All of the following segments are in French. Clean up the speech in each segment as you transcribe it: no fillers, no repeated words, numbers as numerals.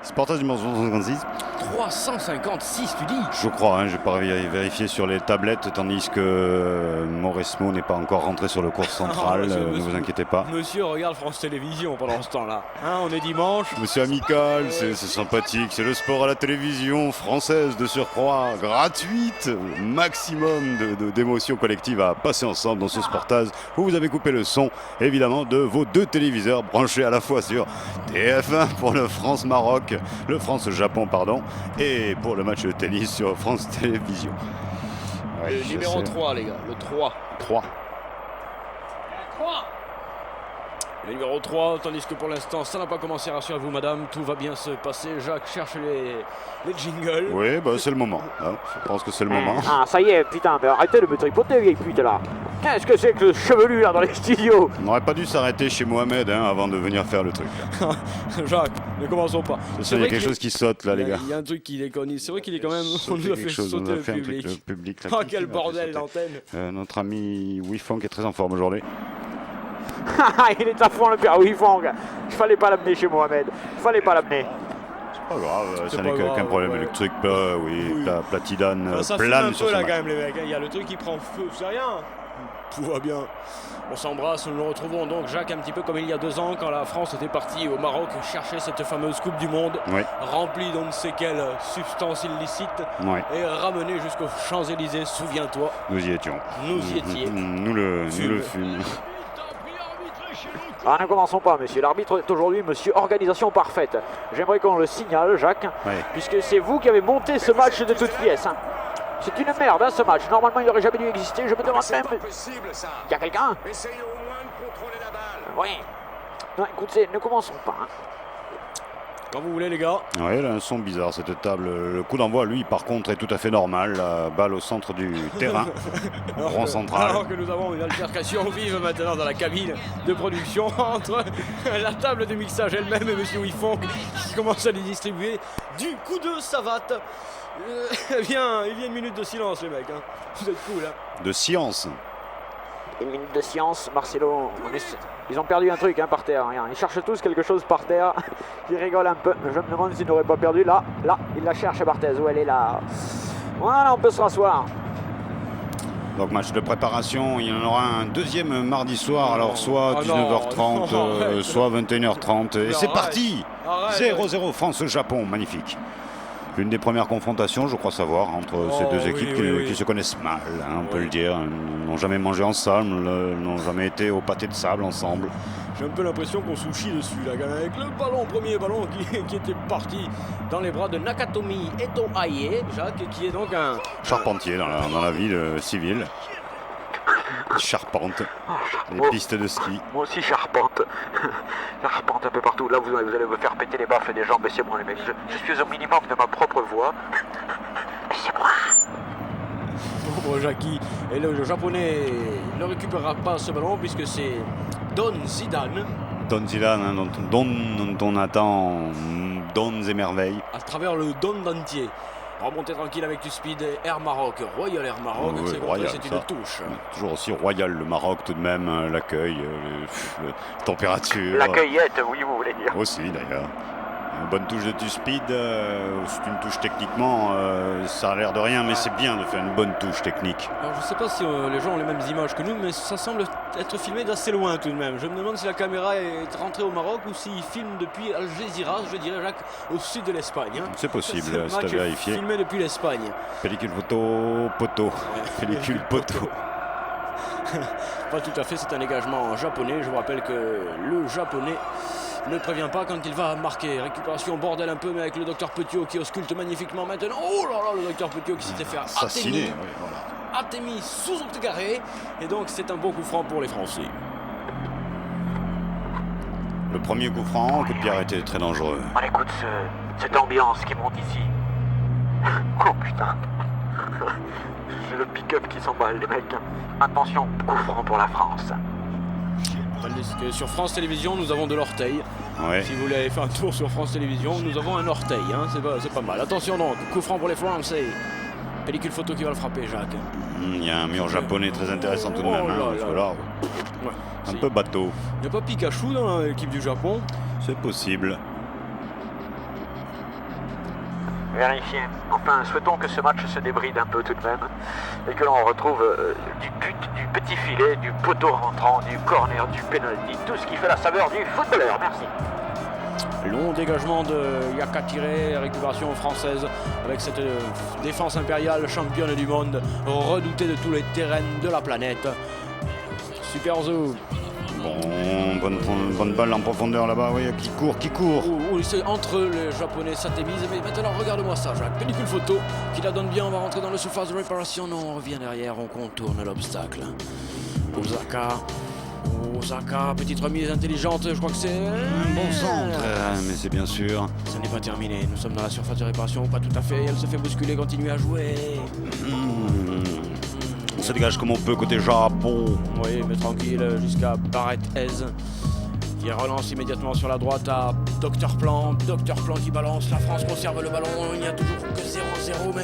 Sportage numéro 156. 356, tu dis? Je crois, hein, j'ai pas vérifié sur les tablettes, tandis que Mauresmo n'est pas encore rentré sur le cours central, ne vous inquiétez pas. Monsieur regarde France Télévisions pendant ce temps-là. Hein, on est dimanche. Monsieur amical, c'est sympathique, c'est le sport à la télévision française de surcroît, gratuite, maximum d'émotions collectives à passer ensemble dans ce Sportage où vous avez coupé le son, évidemment, de vos deux téléviseurs branchés à la fois sur TF1 pour le France-Maroc, le France-Japon, pardon, et pour le match de tennis sur France Télévisions. Ouais, le numéro 3, les gars, le 3. 3. Le numéro 3, tandis que pour l'instant, ça n'a pas commencé, rassurez-vous madame, tout va bien se passer. Jacques cherche les jingles. Oui, bah c'est le moment, hein. Je pense que c'est le moment. Ah, ça y est, putain, mais arrêtez de me tripoter, vieille pute, là. Qu'est-ce que c'est que ce chevelu, là, dans les studios? On n'aurait pas dû s'arrêter chez Mohamed, hein, avant de venir faire le truc. Jacques, ne commençons pas. Il y a quelque chose qui saute, là, les gars. Il y a un truc qui déconne. C'est vrai qu'il est quand même... On nous a fait sauter le public. Là, oh, quel bordel, l'antenne. Notre ami Wifong est très en forme aujourd'hui. Il est à fond, le père Wifong. Il fallait pas l'amener chez Mohamed. Il fallait pas l'amener. Pas grave, ça n'est pas qu'un problème ouais. électrique, oui. Platidane ça plane fume un sur peu ce là match. quand même les mecs, il y a le truc qui prend feu, c'est rien. Tout va bien. On s'embrasse, nous nous retrouvons donc Jacques un petit peu comme il y a 2 ans quand la France était partie au Maroc chercher cette fameuse Coupe du Monde, Oui. remplie d'on ne sait quelle substance illicite Oui. et ramenée jusqu'aux Champs-Élysées, souviens-toi. Nous y étions. Nous y étions. Nous le fûmes. Ah, ne commençons pas, monsieur. L'arbitre est aujourd'hui monsieur Organisation Parfaite. J'aimerais qu'on le signale, Jacques, Ouais. puisque c'est vous qui avez monté ce match de toutes pièces. Hein. C'est une merde, hein, ce match. Normalement, il n'aurait jamais dû exister. Je me demande même... Il y a quelqu'un? Essayez au moins de contrôler la balle. Oui. Non, écoutez, ne commençons pas. Hein. Quand vous voulez les gars. Oui, elle a un son bizarre cette table. Le coup d'envoi, lui, par contre, est tout à fait normal. La balle au centre du terrain, rond central. Alors que nous avons une altercation vive maintenant dans la cabine de production entre la table de mixage elle-même et monsieur Wifong qui commence à les distribuer du coup de savate. Il vient une minute de silence les mecs, hein. Vous êtes cool hein. De science. Une minute de science, Marcelo. Ils ont perdu un truc hein, par terre. Regarde. Ils cherchent tous quelque chose par terre. Ils rigolent un peu. Je me demande s'ils n'auraient pas perdu. Là, ils la cherchent, Barthez. Où elle est là? Voilà, on peut se rasseoir. Donc match de préparation, il y en aura un deuxième mardi soir, alors soit 19h30, soit 21h30. Et c'est parti. 0-0 France-Japon, magnifique. Une des premières confrontations, je crois savoir, entre ces deux équipes qui se connaissent mal, hein, on peut le dire. Ils n'ont jamais mangé ensemble, n'ont jamais été au pâté de sable ensemble. J'ai un peu l'impression qu'on sushi dessus là, avec le ballon, premier ballon qui était parti dans les bras de Nakatomi Eto Aie, Jacques, qui est donc un Charpentier dans la vie civile. Il charpente les pistes de ski. Moi aussi, j'arpente. J'arpente un peu partout. Là, vous allez me faire péter les baffes des jambes. Baissez-moi, les mecs. Je suis au minimum de ma propre voix. Baissez-moi. pauvre Jackie. Et le japonais ne récupérera pas ce ballon puisque c'est Don Zidane. Don Zidane, hein, dont on attend dons et merveilles. À travers le Don d'entier. Remonter tranquille avec du speed Air Maroc, Royal Air Maroc, Oh, oui, c'est royal, une ça. touche. Toujours aussi royal le Maroc tout de même, l'accueil, la température. La cueillette, oui, vous voulez dire. Aussi d'ailleurs. Une bonne touche de two-speed, c'est une touche techniquement, ça a l'air de rien, mais c'est bien de faire une bonne touche technique. Alors je sais pas si les gens ont les mêmes images que nous, mais ça semble être filmé d'assez loin tout de même. Je me demande si la caméra est rentrée au Maroc ou s'il filme depuis Algeciras, je dirais Jacques, au sud de l'Espagne. Hein. C'est possible, Le c'est à match est vérifier. filmé depuis l'Espagne. Pellicule photo, poteau. Pellicule poteau. Pas tout à fait, c'est un dégagement japonais. Je vous rappelle que le japonais ne prévient pas quand il va marquer. Récupération bordel un peu, mais avec le docteur Petiot qui ausculte magnifiquement maintenant. Oh là là, le docteur Petiot qui s'était fait Assassiné, atténuer. oui, voilà. Attémis sous carré. Et donc c'est un bon coup franc pour les Français. Le premier coup franc, coup de pied arrêté, très dangereux. On écoute cette ambiance qui monte ici. Oh putain. C'est le pick-up qui s'emballe, les mecs. Attention, coup franc pour la France. Tandis que sur France Télévisions, nous avons de l'orteil. Ouais. Si vous voulez aller faire un tour sur France Télévisions, nous avons un orteil. Hein. C'est pas mal. Attention donc, coup franc pour les Français. Pellicule photo qui va le frapper, Jacques. Il y a un mur japonais très intéressant tout de Oh même. là Hein, parce là que là. là, Ouais. un peu bateau. Il n'y a pas Pikachu dans l'équipe du Japon. C'est possible. Vérifiez. Enfin, souhaitons que ce match se débride un peu tout de même et que l'on retrouve du but, du petit filet, du poteau rentrant, du corner, du penalty, tout ce qui fait la saveur du footballeur. Merci. Long dégagement de Yakatiré, récupération française avec cette défense impériale championne du monde, redoutée de tous les terrains de la planète. Super Zou. Bon, bonne balle en profondeur là-bas, oui, qui court. C'est entre les Japonais, ça t'émise. Mais maintenant, regarde-moi ça, Jacques. Pellicule photo qui la donne bien. On va rentrer dans le surface de réparation. Non, on revient derrière, on contourne l'obstacle. Osaka, petite remise intelligente, je crois que c'est Un bon centre, mais c'est bien sûr. Ça n'est pas terminé, nous sommes dans la surface de réparation, pas tout à fait, elle se fait bousculer, continue à jouer. On se dégage comme on peut côté Japon. Oui, mais tranquille, jusqu'à Barrett Hez, qui relance immédiatement sur la droite à Dr Plan qui balance, la France conserve le ballon, il n'y a toujours que 0-0,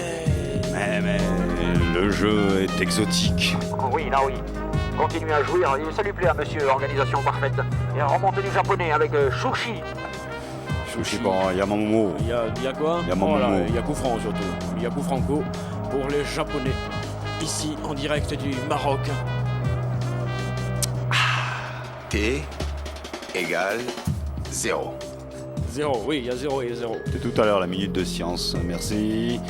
Mais le jeu est exotique. Oui, là oui. Continuez à jouir, ça lui plaît à monsieur, organisation parfaite. Et remontée du japonais avec Shushi. Sushi, bon, Yamamomo. Il y a quoi? Yamamomo. Il y a coup franc surtout. Il y a coup franco pour les Japonais. Ici, en direct du Maroc. T égale 0. 0, oui, il y a 0 et 0. C'était tout à l'heure la minute de science, merci.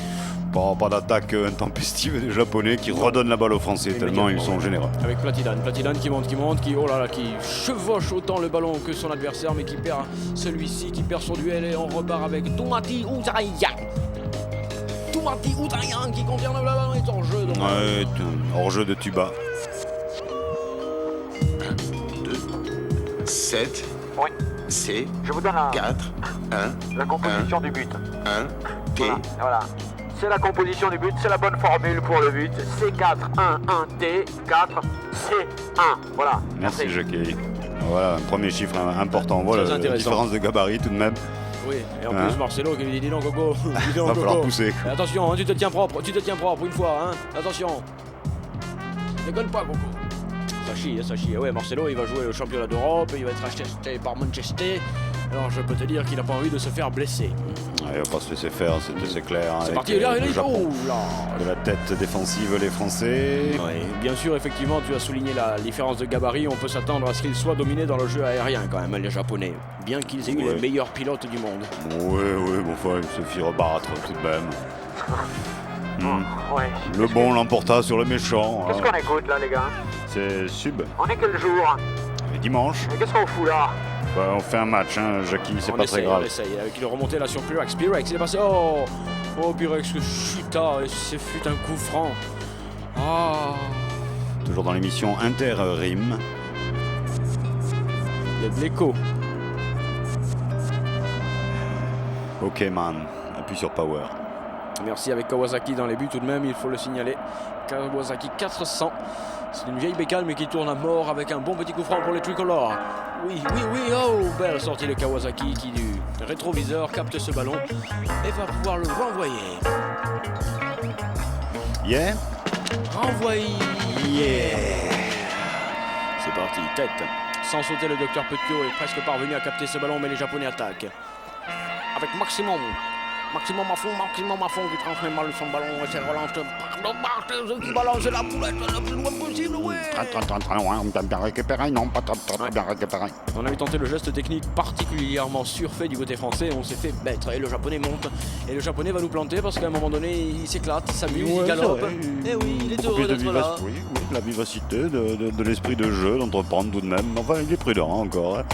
Pas d'attaque intempestive des Japonais qui redonnent la balle aux Français tellement ils sont généreux. Avec Platidane qui monte, qui chevauche autant le ballon que son adversaire, mais qui perd celui-ci, qui perd son duel et on repart avec Toumati Ouzarian. Toumati Ouzarian qui confirme le ballon est hors jeu. Ouais, hors jeu de Tuba. 1, 2, 7, Oui, C, je vous donne 4, 1, la composition du but. 1, T, Voilà. C'est la composition du but, c'est la bonne formule pour le but. C4, 1, 1, T, 4, C1. Voilà. Merci Jackie. Voilà, un premier chiffre important. Voilà, la différence de gabarit tout de même. Oui, et en plus Marcelo qui lui dit dis non Coco, dis non Va Coco. falloir pousser. Et attention, hein, tu te tiens propre une fois, hein. Attention. Déconne pas Coco. Ça chie. Ouais, Marcelo il va jouer au championnat d'Europe, il va être acheté par Manchester. Alors je peux te dire qu'il n'a pas envie de se faire blesser. Il va pas se laisser faire, c'est clair. C'est avec, parti, il le est Japon. là. De la tête défensive les Français. Oui, bien sûr, effectivement, tu as souligné la différence de gabarit. On peut s'attendre à ce qu'ils soient dominés dans le jeu aérien quand même, les Japonais. Bien qu'ils aient eu les meilleurs pilotes du monde. Oui, bon, enfin, il se fit rebattre tout de même. Ouais. Le bon l'emporta sur le méchant. Qu'est-ce qu'on écoute là les gars? C'est sub. On est quel jour? Et dimanche, Et qu'est-ce qu'on fout là? on fait un match, hein, Jackie, c'est On pas essaye, très grave. On essaye, avec une remontée là sur Pyrex. Pyrex, il est passé. Oh Pyrex, que chuta, et ce fut un coup franc. Ah. Toujours dans l'émission Inter-Rime. Il y a de l'écho. Ok man, appuie sur Power. Merci avec Kawasaki dans les buts tout de même, il faut le signaler. Kawasaki 400. C'est une vieille bécane mais qui tourne à mort avec un bon petit coup franc pour les tricolores. Oui, oh, belle sortie de Kawasaki qui du rétroviseur capte ce ballon et va pouvoir le renvoyer. Yeah. Renvoyer. C'est parti, tête. Sans sauter, le docteur Petiot est presque parvenu à capter ce ballon mais les Japonais attaquent. Avec Maximum Mafon qui transmet mal son ballon et c'est relance qui balance la boulette le plus loin possible, ouais. Très bien récupéré, non, pas très bien récupéré. On avait tenté le geste technique particulièrement surfait du côté français, on s'est fait mettre et le japonais monte. Et le japonais va nous planter parce qu'à un moment donné il s'éclate, il s'amuse, il galope. Et oui, il est heureux d'être là. Oui, la vivacité de l'esprit de jeu, d'entreprendre tout de même. Enfin, il est prudent encore. Hein.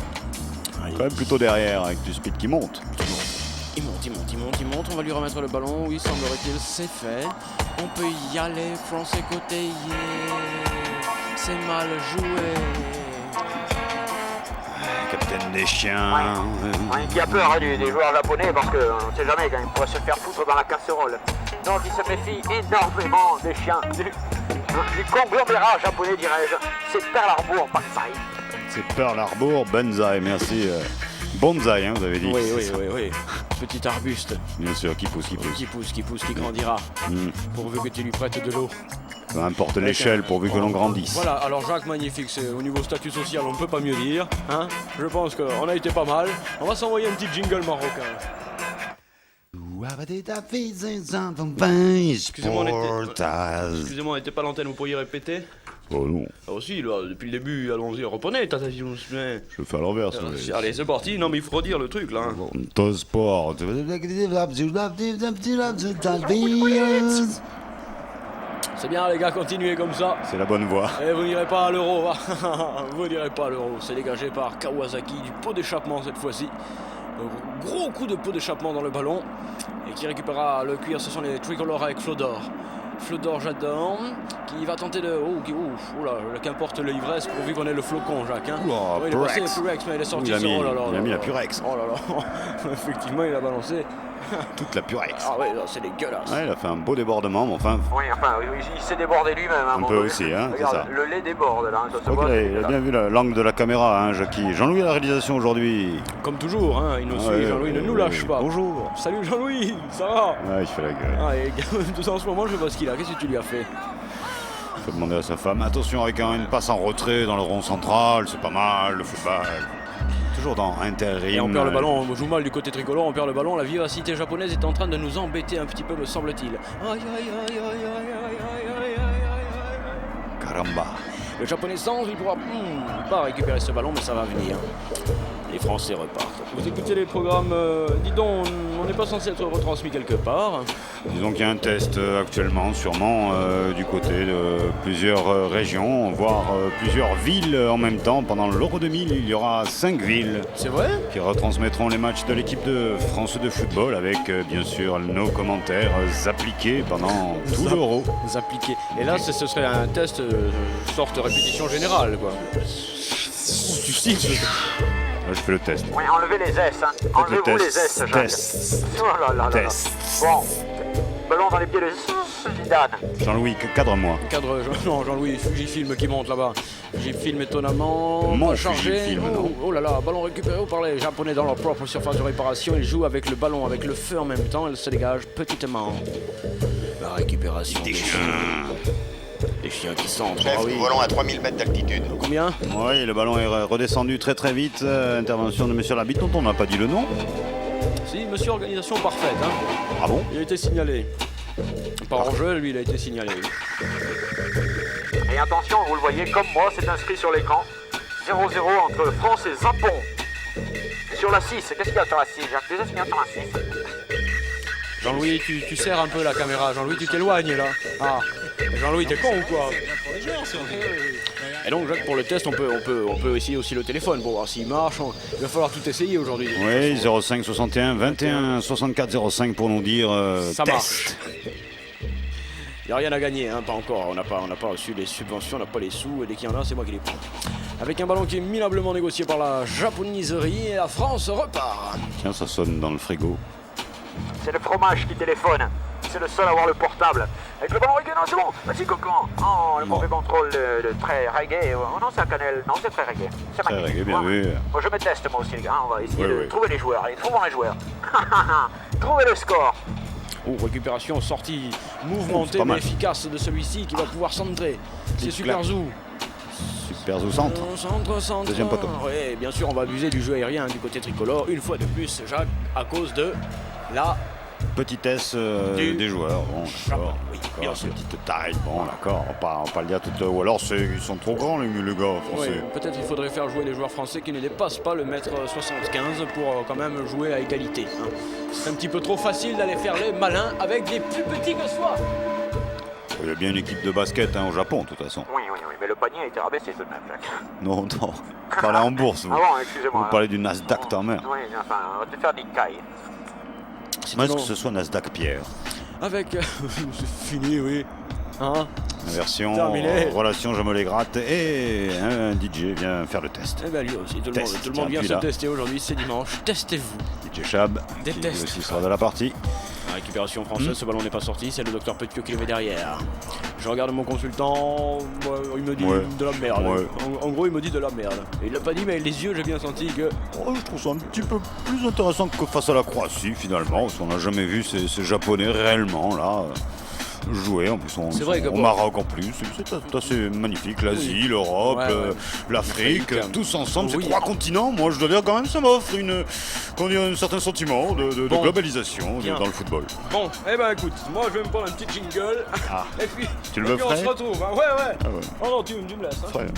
Quand même plutôt derrière avec du speed qui monte. Il monte, on va lui remettre le ballon, oui, semblerait-il, c'est fait. On peut y aller, français côté, c'est mal joué. Capitaine des chiens. Ouais, qui a peur des joueurs japonais parce qu'on ne sait jamais quand il pourrait se faire foutre dans la casserole. Donc il se méfie énormément des chiens, du conglomérat japonais dirais-je. C'est Pearl Harbor, Banzai. C'est Pearl Harbor, Banzai, merci. Bonzai, hein, vous avez dit. Oui. Petit arbuste. Bien sûr, qui pousse. Qui grandira. Pourvu que tu lui prêtes de l'eau. Peu importe l'échelle, pourvu que l'on grandisse. Voilà, alors Jacques, magnifique, au niveau statut social, on ne peut pas mieux dire. Hein, je pense qu'on a été pas mal. On va s'envoyer un petit jingle marocain. Excusez-moi, on n'était pas à l'antenne, vous pourriez répéter? Oh non. Ah aussi, là, depuis le début, allons-y, reprenez, Tata Gilles. Je fais à l'envers. Allez, c'est parti. Non, mais il faut redire le truc, là. Ton sport. C'est bien, les gars, continuez comme ça. C'est la bonne voie. Et vous n'irez pas à l'euro. Vous n'irez pas à l'euro. C'est dégagé par Kawasaki, du pot d'échappement cette fois-ci. Gros coup de pot d'échappement dans le ballon. Et qui récupérera le cuir, ce sont les tricolores avec Flodor. Flodor, j'adore. Qui va tenter de. Oh là, qu'importe l'ivresse, pourvu qu'on ait le flocon, Jacques. Hein. Oula, il est passé Purex, mais il est sorti. Il a mis la Purex. Oh là là. Effectivement, il a balancé. Toute la Purex. Ah ouais, c'est dégueulasse. Ouais, il a fait un beau débordement, mais enfin. Oui, enfin, il s'est débordé lui-même. Un peu aussi, hein, c'est ça. Le lait déborde là. Ça se voit, Il a bien vu l'angle de la caméra, hein, Jackie. Jean-Louis à la réalisation aujourd'hui. Comme toujours, hein, il nous suit, Jean-Louis ne nous lâche pas. Bonjour. Salut Jean-Louis, ça va? Ouais, il fait la gueule. Ah, et en ce moment, je sais pas ce qu'il a. Qu'est-ce que tu lui as fait? Il faut demander à sa femme. Attention avec une passe en retrait dans le rond central, c'est pas mal, le football. Toujours dans intérim. Et on perd le ballon, on joue mal du côté tricolore, on perd le ballon. La vivacité japonaise est en train de nous embêter un petit peu, me semble-t-il. Caramba. Le japonais sans, il pourra pas récupérer ce ballon, mais ça va venir. Les Français repartent. Vous écoutez les programmes, dis donc, on n'est pas censé être retransmis quelque part. Disons qu'il y a un test actuellement, sûrement, du côté de plusieurs régions, voire plusieurs villes en même temps. Pendant l'Euro 2000, il y aura 5 villes. C'est vrai? Qui retransmettront les matchs de l'équipe de France de football avec, bien sûr, nos commentaires appliqués pendant tout l'Euro. Appliqués. Et là, ce serait un test, sorte répétition générale, quoi. Du style, Là, je fais le test. Oui, enlevez les S, hein. Enlevez-vous les S, Jacques. Test. Oh là là là. Test. Bon, ballon dans les pieds de Zidane. Jean-Louis, cadre-moi. Non, Jean-Louis, Fujifilm qui monte là-bas. Fujifilm étonnamment Mon chargé. Fujifilm, non. Oh là là, ballon récupéré par les Japonais dans leur propre surface de réparation. Ils jouent avec le ballon, avec le feu en même temps. Ils se dégagent petitement. La récupération des chiens. Des chiens qui sentent. Chef, nous volons à 3000 mètres d'altitude. Combien? Oui, le ballon est redescendu très très vite. Intervention de monsieur l'arbitre dont on n'a pas dit le nom. Si, monsieur organisation parfaite. Hein. Ah bon? Il a été signalé. Par Angel, lui, il a été signalé. Et attention, vous le voyez, comme moi, c'est inscrit sur l'écran. 0-0 entre France et Japon. Sur la 6, qu'est-ce qu'il y a sur la 6, Jacques? Déjà, c'est bien sur la 6. Jean-Louis, tu serres un peu la caméra. Jean-Louis, tu t'éloignes là. Ah, Jean-Louis, t'es con ou quoi? Et donc, Jacques, pour le test, on peut essayer aussi le téléphone pour voir s'il marche. Il va falloir tout essayer aujourd'hui. Oui, 05 61 21 64 05 pour nous dire ça test. marche. Il n'y a rien à gagner, hein, pas encore. On n'a pas reçu les subventions, on n'a pas les sous. Et dès qu'il y en a, c'est moi qui les prends. Avec un ballon qui est minablement négocié par la japoniserie. Et la France repart. Tiens, ça sonne dans le frigo. C'est le fromage qui téléphone. C'est le seul à avoir le portable. Avec le ballon reggae, non, c'est bon. Vas-y, Cocan. Oh, le mauvais contrôle de très reggae. Oh non, c'est un cannelle. Non, c'est très reggae. C'est Très magnifique. reggae, bien vu. Moi, je me teste, moi aussi, les gars. On va essayer Oui, de oui. trouver les joueurs. Allez, trouvons les joueurs. Trouvez le score. Oh, récupération, sortie mouvementée pas mais mal. efficace de celui-ci qui va pouvoir centrer. C'est Super Zou. Super Zou centre. Centre. Deuxième poteau. Oui, bien sûr, on va abuser du jeu aérien du côté tricolore. Une fois de plus, Jacques, à cause de la... Petitesse Du des joueurs. Bon, d'accord. Oui, D'accord, bien sûr. petite taille. Bon, d'accord. On va pas le dire tout. Ou alors, ils sont trop grands, les gars Oui, français. peut-être il faudrait faire jouer des joueurs français qui ne dépassent pas le mètre 75 pour quand même jouer à égalité. Hein. C'est un petit peu trop facile d'aller faire les malins avec des plus petits que soi. Il y a bien une équipe de basket au Japon, de toute façon. Oui, mais le panier a été rabaissé tout de même, Jacques. Non. Vous parlez en bourse, vous. Ah bon, excusez-moi. Vous parlez du Nasdaq, ta mère. Oui, enfin, on va te faire des cailles. Moi, est-ce que ce soit Nasdaq Pierre? Avec... c'est fini, oui. Hein? Version Terminé. relation, je me les gratte et un DJ vient faire le test. Eh bien lui aussi, tout le Test, monde tiens, vient puis se là. tester aujourd'hui, c'est dimanche. Testez-vous. DJ Chab, Des qui tests. aussi sera de la partie. La récupération française, ce ballon n'est pas sorti, c'est le docteur Petiot qui le met derrière. Je regarde mon consultant, il me dit Ouais. de la merde. Ouais. En gros, il me dit de la merde. Et il l'a pas dit, mais les yeux, j'ai bien senti que... Oh, je trouve ça un petit peu plus intéressant que face à la Croatie, finalement, parce qu'on n'a jamais vu ces Japonais réellement, là. jouer. En plus, C'est vrai que au bon. Maroc en plus. C'est assez magnifique. L'Asie, l'Europe, Ouais, ouais. l'Afrique, L'Afrique, tous ensemble, oui. ces 3 continents. Moi, je dois dire quand même, ça m'offre un certain sentiment de Bon. globalisation Bien. dans le football. Bon, eh ben écoute, moi je vais me prendre un petit jingle. Ah. Et puis, Tu le veux on frais se retrouve. Hein. Ouais. Ah ouais. Oh non, tu me laisses. Hein. Très bien.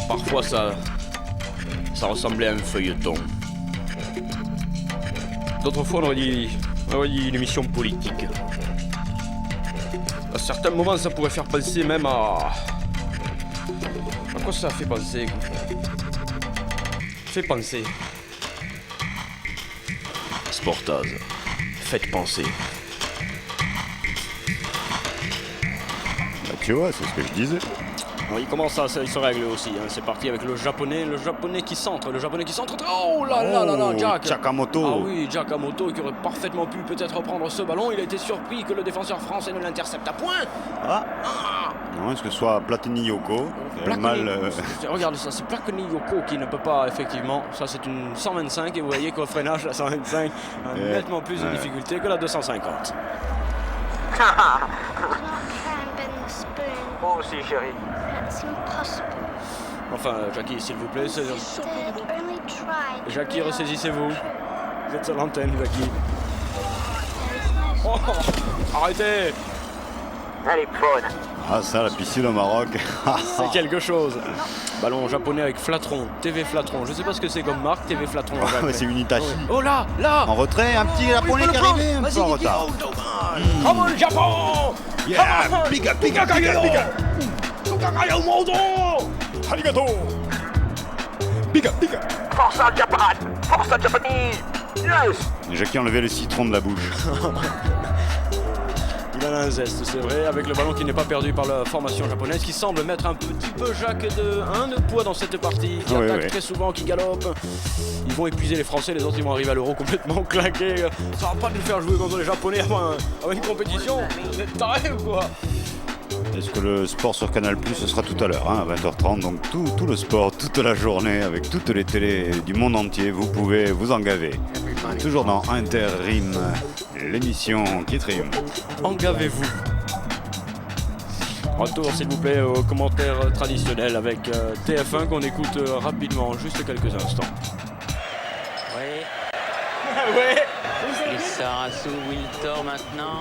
Parfois ça ressemblait à un feuilleton. D'autres fois on aurait dit une émission politique. À certains moments ça pourrait faire penser même à quoi ça fait penser? Fait penser. Sportaz. Faites penser. Bah, tu vois, c'est ce que je disais. Oui, comment ça il se règle aussi. Hein. C'est parti avec le japonais qui centre. Oh là là là là, Jack. Sakamoto. Ah oui, Jakamoto qui aurait parfaitement pu peut-être reprendre ce ballon. Il a été surpris que le défenseur français ne l'intercepte à point. Ah. Non, est-ce que ce soit Platini Yoko Regarde ça, c'est Platini Yoko qui ne peut pas effectivement. Ça c'est une 125 et vous voyez qu'au freinage la 125 a nettement plus de difficulté que la 250. Moi aussi, chérie. Enfin, Jackie, s'il vous plaît, Jackie, ressaisissez-vous. Vous êtes sur l'antenne, Jackie. Oh, arrêtez. Elle est bonne. Ah ça, la piscine au Maroc. C'est quelque chose. Ballon japonais avec Flatron, TV Flatron. Je sais pas ce que c'est comme marque, TV Flatron. Ouais, c'est une Itachi. Oh là. En retrait, un petit japonais qui arrivait un peu en retard. Come on, Japon. Yeah, piga. Arigato. Piga. Forza Japan. Forza Japanese. Yes. Jackie a enlevé le citron de la bouche. Il en a un zeste, c'est vrai, avec le ballon qui n'est pas perdu par la formation japonaise, qui semble mettre un petit peu Jacques de poids dans cette partie, qui attaque très souvent, qui galope. Ils vont épuiser les Français, les autres ils vont arriver à l'Euro complètement claqués. Ça va pas nous faire jouer contre les Japonais avant une compétition. Vous êtes tarés ou quoi? Est-ce que le sport sur Canal+, ce sera tout à l'heure, à 20h30. Donc tout le sport, toute la journée, avec toutes les télés du monde entier, vous pouvez vous en gaver. Toujours dans Interim, l'émission qui trime. Engavez-vous. Retour s'il vous plaît aux commentaires traditionnels avec TF1 qu'on écoute rapidement, juste quelques instants. Ouais. Ouais. Et Sarasu Wiltor maintenant.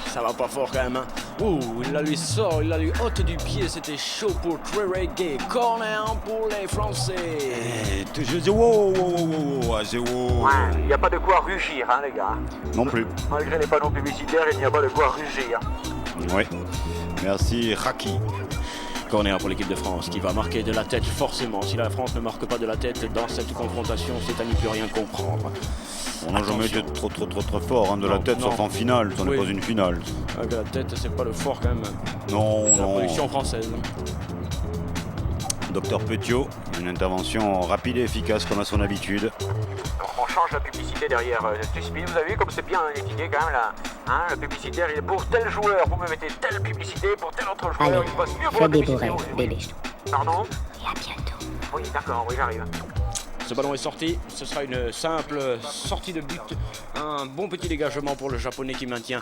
Ça va pas fort quand même. Hein. Ouh, il la lui sort, il la lui ôte du pied, c'était chaud pour Trey Gay. Corner pour les Français. Je dis wow, c'est wow. Ouais, il n'y a pas de quoi rugir, hein, les gars. Non plus. Malgré les panneaux publicitaires, il n'y a pas de quoi rugir. Oui. Merci, Raki. Corner pour l'équipe de France qui va marquer de la tête forcément. Si la France ne marque pas de la tête dans cette confrontation, c'est à n'y plus rien comprendre. On n'a jamais été trop fort de la tête, sauf en finale. Ce n'est pas une finale. Avec la tête, c'est pas le fort quand même. Non. La production française. Docteur Petiot, une intervention rapide et efficace comme à son habitude. On change la publicité derrière Tuspin. Vous avez vu comme c'est bien étudié quand même là. Hein, la publicitaire, il est pour tel joueur, vous me mettez telle publicité, pour tel autre joueur, Allez, il passe mieux pour fais la des publicité. bourrées, dépêche. Pardon? Et à bientôt. Oui, d'accord, oui, j'arrive. Ce ballon est sorti, ce sera une simple sortie de but, un bon petit dégagement pour le japonais qui maintient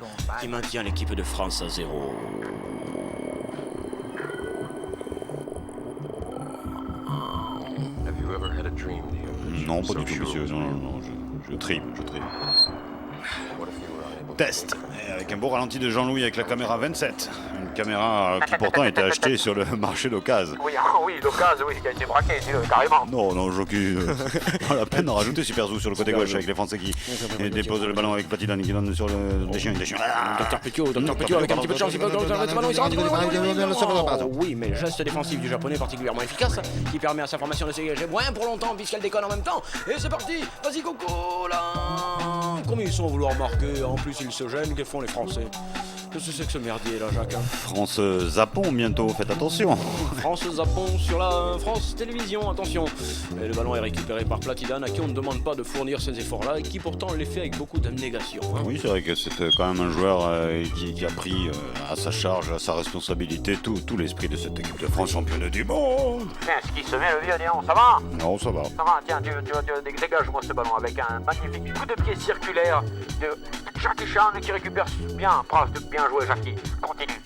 l'équipe de France à 0. Non, pas du tout, monsieur. Non, je trime. Test. Et avec un beau ralenti de Jean-Louis avec la caméra 27. Une caméra qui pourtant était achetée sur le marché d'occasion. Oui, l'occasion, oui, qui a été braqué, carrément. Non, Jockey, pas la peine d'en rajouter Super Zou sur le côté gauche avec les Français qui déposent le ballon avec Platidane qui donne sur le déchien. Docteur Petiot avec un petit peu de chance, il peut mettre ce ballon, il sera oui, mais le geste défensif du japonais particulièrement efficace, qui permet à sa formation de se dégager moins pour longtemps puisqu'elle déconne en même temps. Et c'est parti, vas-y Coco là. Comme ils sont à vouloir marquer, en plus ils se gênent, que font les Français? Qu'est-ce que c'est que ce merdier là, Jacques? France-Japon bientôt, faites attention. France-Japon sur la France Télévisions, attention. Et le ballon est récupéré par Platidane, à qui on ne demande pas de fournir ces efforts-là et qui pourtant les fait avec beaucoup d'abnégation. Hein. Oui, c'est vrai que c'est quand même un joueur qui a pris à sa charge, à sa responsabilité, tout l'esprit de cette équipe de France championne du monde. Tiens, ce qui se met le vieux, dis donc, ça va? Non, ça va. Ça va, tiens, dégage-moi ce ballon avec un magnifique coup de pied circulaire de Jackie Chan qui récupère bien, bien joué Jackie. Continue.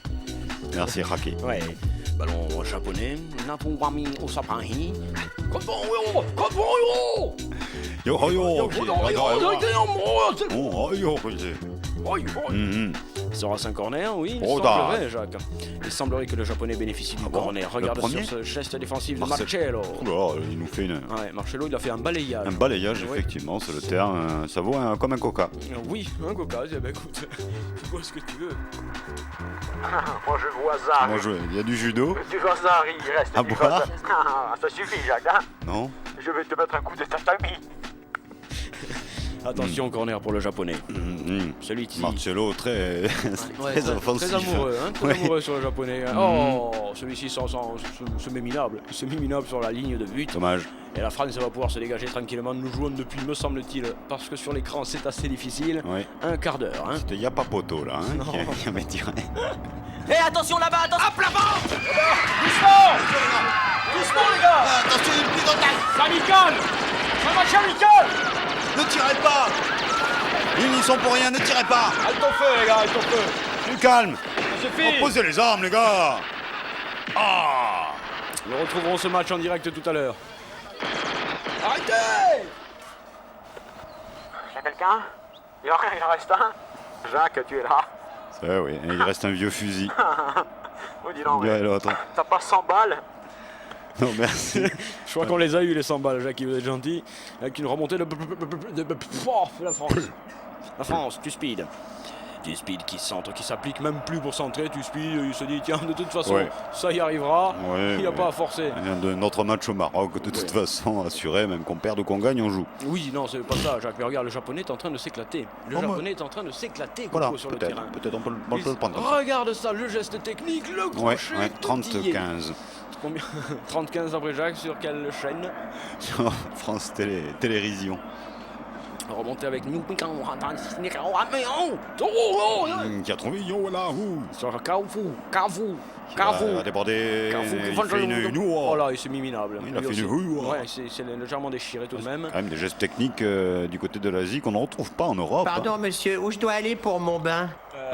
Merci, Raki. Ouais. Ballon japonais. Napouwami Osapahi. Il sera 5 corners, oui, il semblerait, Jacques. Il semblerait que le japonais bénéficie du corner. Regarde sur ce geste défensif de Marcello. Oula, il nous fait une... Ouais, Marcello, il a fait un balayage. Un balayage, effectivement, c'est le terme. Ça vaut comme un coca. Oui, un coca. Eh ben, écoute, tu vois ce que tu veux. Moi je vois Zari. Il y a du judo. Tu vois Zari, il reste. À boire. Ça suffit, Jacques. Hein, Non. je vais te mettre un coup de tatami. Attention, corner pour le japonais. Celui-ci. Marcello, très offensif. Très amoureux, hein, très amoureux sur le japonais. Oh, celui-ci se met minable. Il se met minable sur la ligne de but. Dommage. Et la France va pouvoir se dégager tranquillement. Nous jouons depuis, me semble-t-il, parce que sur l'écran c'est assez difficile, un quart d'heure. Hein. Il n'y a pas poteau là, qui avait tiré. Hé, attention là-bas, attention! Hop là-bas! Doucement! Doucement les gars! Attention, il est plus dans taille. C'est amical! C'est un match amical! Ne tirez pas. Ils n'y sont pour rien, ne tirez pas. Halte au feu les gars, halte au feu! Du calme. Ça suffit! Posez les armes les gars. Ah. Nous retrouverons ce match en direct tout à l'heure. Arrêtez! Y'a quelqu'un? Il en reste un? Jacques, tu es là? Oui, et il reste un vieux fusil. Oh, dis donc, Et l'autre. t'as pas 100 balles? Non, merci. Je crois qu'on les a eu les 100 balles, Jacques, vous êtes gentil. Avec une remontée de la France. La France, tu speed. Du speed qui centre, qui s'applique même plus pour centrer. Tu speed, il se dit tiens, de toute façon, ça y arrivera. Il n'y a pas à forcer. Notre match au Maroc, de toute façon, assuré, même qu'on perde ou qu'on gagne, on joue. Oui, non, c'est pas ça, Jacques. Mais regarde, le japonais est en train de s'éclater. Le japonais est en train de s'éclater sur le terrain. Peut-être on peut le prendre. Regarde ça, le geste technique, le crochet. 30-15. Combien 30-15 après Jacques, sur quelle chaîne? Sur France Télévision. Remonter avec nous. Qui a trouvé là, sur Carrefour. Il a débordé. Il fait une oh là, il s'est mis minable. Il a fait une ouais, c'est légèrement déchiré tout de même. Quand même des gestes techniques du côté de l'Asie qu'on ne retrouve pas en Europe. Pardon, monsieur, où je dois aller pour mon bain?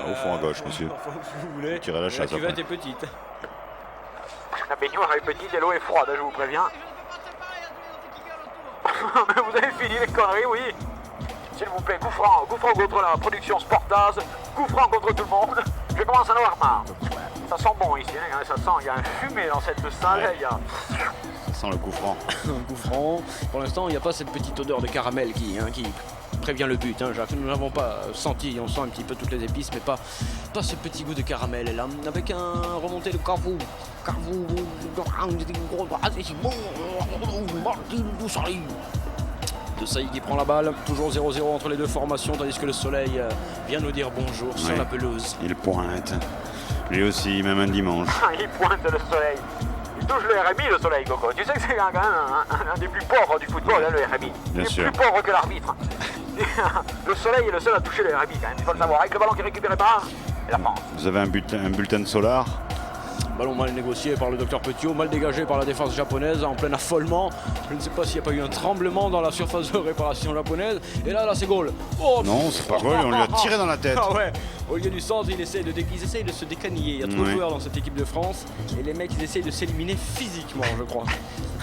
Au fond à gauche, monsieur. Si vous voulez. Tirez la chasse. La cuvette est petite. La baignoire est petite et l'eau est froide, je vous préviens. Mais vous avez fini les conneries, oui. S'il vous plaît, coup franc contre la production Sportaz, coup franc contre tout le monde. Je commence à en avoir marre. Ça sent bon ici, hein, ça sent, il y a un fumée dans cette salle, il y a... Ça sent le coup franc. Un coup franc. Pour l'instant, il n'y a pas cette petite odeur de caramel qui prévient le but, hein, Jacques. Nous n'avons pas senti, on sent un petit peu toutes les épices, mais pas ce petit goût de caramel là. Avec un remonté de Carrefour. De Saïd qui prend la balle, toujours 0-0 entre les deux formations, tandis que le soleil vient nous dire bonjour sur la pelouse. Il pointe. Lui aussi, même un dimanche. Il pointe le soleil. Il touche le RMI, le soleil, Coco. Tu sais que c'est quand même un des plus pauvres du football, hein, le RMI. Bien sûr. Il est plus pauvre que l'arbitre. Le soleil est le seul à toucher le RMI, quand même. Il faut le savoir. Avec le ballon qui est récupéré par la France. Vous avez un bulletin de solar. Ballon mal négocié par le docteur Petiot, mal dégagé par la défense japonaise, en plein affolement. Je ne sais pas s'il n'y a pas eu un tremblement dans la surface de réparation japonaise. Et là c'est goal. Oh, non, c'est pas goal, on lui a tiré dans la tête. Ah ouais, au lieu du centre, ils essayent de se décaniller. Il y a trop de joueurs dans cette équipe de France. Et les mecs, ils essayent de s'éliminer physiquement, je crois.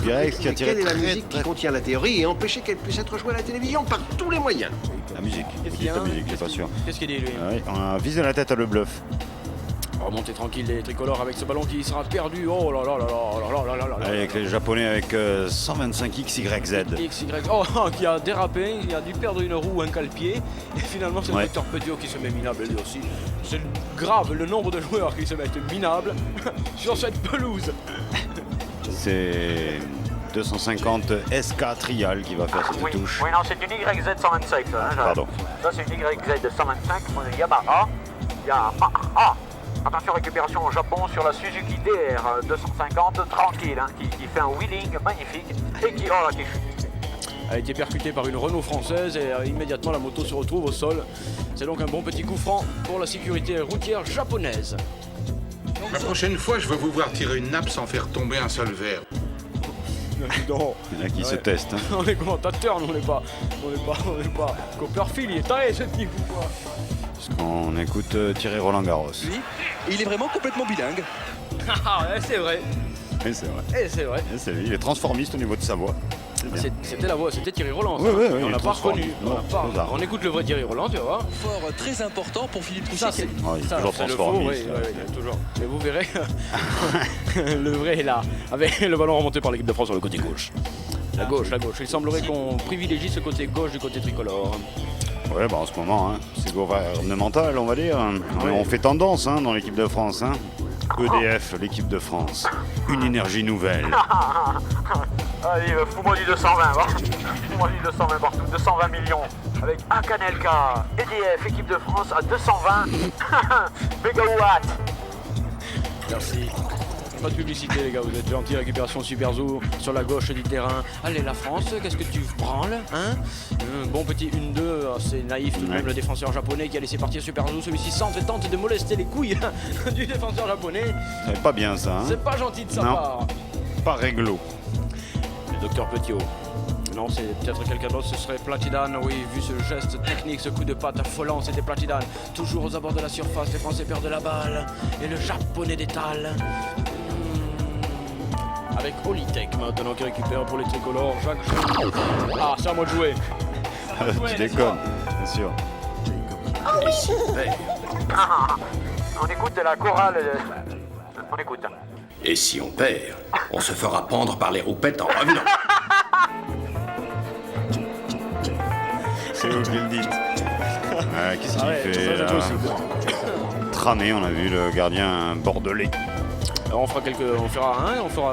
Direct qui a tiré quelle est la musique qui contient la théorie et empêcher qu'elle puisse être jouée à la télévision par tous les moyens? La musique. Qu'est-ce qu'il y a? La musique, j'ai pas sûr. Qu'est-ce qu'il dit lui? Oui, on a visé la tête à le bluff. Remonter tranquille les tricolores avec ce ballon qui sera perdu. Oh là là là là là là là là. Avec les Japonais avec 125 XYZ. Oh, qui a dérapé, il a dû perdre une roue, un cale-pied. Et finalement, c'est le docteur Petiot qui se met minable lui aussi. C'est grave le nombre de joueurs qui se mettent minables sur cette pelouse. C'est 250 SK Trial qui va faire cette touche. Oui, non, c'est une YZ 125. Ça, hein, pardon. Ça, c'est une YZ 125, mon Yamaha. y a... Attention, récupération au Japon sur la Suzuki DR 250, tranquille, hein, qui fait un wheeling magnifique et qui chute. A été percutée par une Renault française et immédiatement la moto se retrouve au sol. C'est donc un bon petit coup franc pour la sécurité routière japonaise. La prochaine fois, je veux vous voir tirer une nappe sans faire tomber un seul verre. Non. Il y en a qui se testent. Hein. On est commentateurs, nous on n'est pas Copperfield, il est taré ce type ou quoi? Parce qu'on écoute Thierry Roland Garros. Oui, il est vraiment complètement bilingue. Ah ouais, c'est vrai. Et c'est vrai. Et c'est vrai. Et c'est lui, il est transformiste au niveau de sa voix. C'était la voix, c'était Thierry Roland. Oui, oui, oui, on il l'a est pas reconnu. transformiste. On écoute le vrai Thierry Roland, tu vas voir. Fort très important pour Philippe Ça, Troussier. il est ça, toujours c'est le faux, transformiste. oui, toujours. Et vous verrez, le vrai est là, avec le ballon remonté par l'équipe de France sur le côté gauche. La gauche. Il semblerait qu'on privilégie ce côté gauche du côté tricolore. Ouais, bah en ce moment, hein, c'est gouvernemental, on va dire. Oui. On fait tendance hein, dans l'équipe de France. Hein. EDF, l'équipe de France. Une énergie nouvelle. Allez, fous-moi du 220, va. Fous-moi du 220 partout, 220 millions. Avec Akanelka, EDF, équipe de France à 220 mégawatts. Merci. Pas de publicité les gars, vous êtes gentils, récupération Super Zoo sur la gauche du terrain. Allez la France, qu'est-ce que tu branles hein? Bon petit 1-2, assez naïf tout de même le défenseur japonais qui a laissé partir Super Zoo. Celui-ci centre et tente de molester les couilles du défenseur japonais. C'est pas bien ça. Hein. C'est pas gentil de sa Non. part. Pas réglo. Le docteur Petiot. Non, c'est peut-être quelqu'un d'autre, ce serait Platidane. Oui, vu ce geste technique, ce coup de patte affolant, c'était Platidane. Toujours aux abords de la surface, les Français perdent la balle. Et le japonais d'étale. Avec Olitek maintenant qui récupère pour les tricolores. Jacques. Ah, c'est à moi de jouer. Tu déconnes, bien sûr. On écoute de la chorale. On écoute. Et si on perd, on se fera pendre par les roupettes en revenant. C'est vous qui le dites. Qu'est-ce qu'il Ouais, fait ça, c'est là possible. Tramé, on a vu le gardien bordelais. Alors,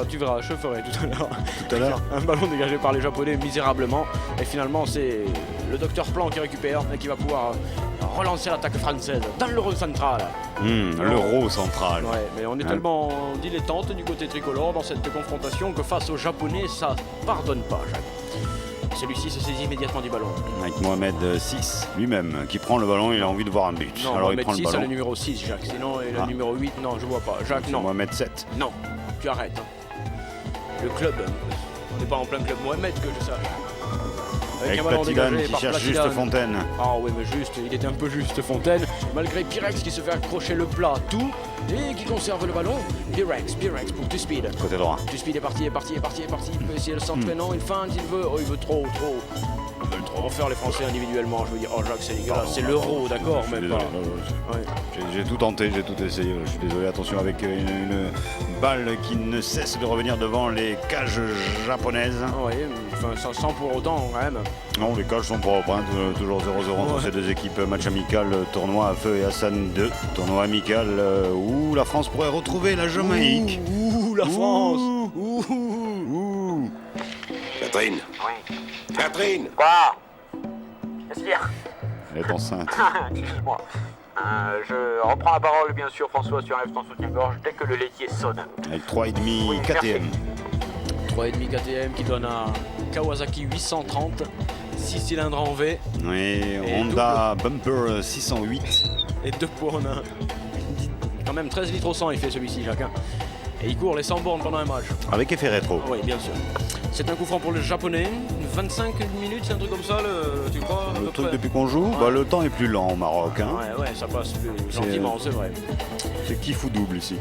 tu verras, je ferai tout à l'heure. Tout à l'heure. Un ballon dégagé par les Japonais misérablement. Et finalement, c'est le docteur Plan qui récupère et qui va pouvoir relancer l'attaque française dans l'euro central. L'euro central. Ouais, mais on est tellement dilettante du côté tricolore dans cette confrontation que face aux Japonais, ça pardonne pas, Jacques. Celui-ci se saisit immédiatement du ballon. Avec Mohamed VI lui-même qui prend le ballon, il a envie de voir un but. Non, Alors Mohamed il prend le 6, ballon. c'est le numéro 6, Jacques. Sinon, il a le numéro 8, non, je vois pas. Jacques, non. Mohamed 7. Non, tu arrêtes. Hein. Le club, on n'est pas en plein club Mohamed que je sache. Avec un ballon Platidane dégagé qui par cherche Platidane. juste Fontaine. Ah oui, mais juste, il était un peu juste Fontaine, malgré Pirex qui se fait accrocher le plat tout et qui conserve le ballon. Pirex pour Two Speed. Côté droit. Two Speed est parti. Il peut essayer le centre, non, il feinte, il veut trop. Ils veulent trop refaire les Français individuellement. Je veux dire, oh Jacques, c'est dégueulasse, c'est l'euro, d'accord, Je suis même désolé. pas. Ouais. J'ai tout tenté, j'ai tout essayé. Je suis désolé, attention avec une balle qui ne cesse de revenir devant les cages japonaises. Oui, enfin, sans pour autant quand même. Non, les cages sont propres, hein, toujours 0-0 entre ces deux équipes. Match amical, tournoi à Feu et Hassan 2. Tournoi amical où la France pourrait retrouver la Jamaïque. Ouh, la France. Ouh. Catherine. Oui. Catherine. Quoi? Qu'est-ce qu'il y a? Elle est enceinte. Excuse-moi. Je reprends la parole, bien sûr, François, sur un ton soutien-gorge dès que le laitier sonne. Avec 3,5 Oui, KTM. 3,5 KTM qui donne un Kawasaki 830, 6 cylindres en V Oui, Honda Bumper 608. et 2 poids en un. Quand même 13 litres au 100 il fait celui-ci, Jacques. Et il court les 100 bornes pendant un match. Avec effet rétro. Oui, bien sûr. C'est un coup franc pour le japonais. 25 minutes, c'est un truc comme ça, tu crois à Le peu truc près depuis qu'on joue, Ouais. bah, le temps est plus lent au Maroc. Hein. Ouais, ça passe plus gentiment, c'est vrai. C'est kiff ou double ici.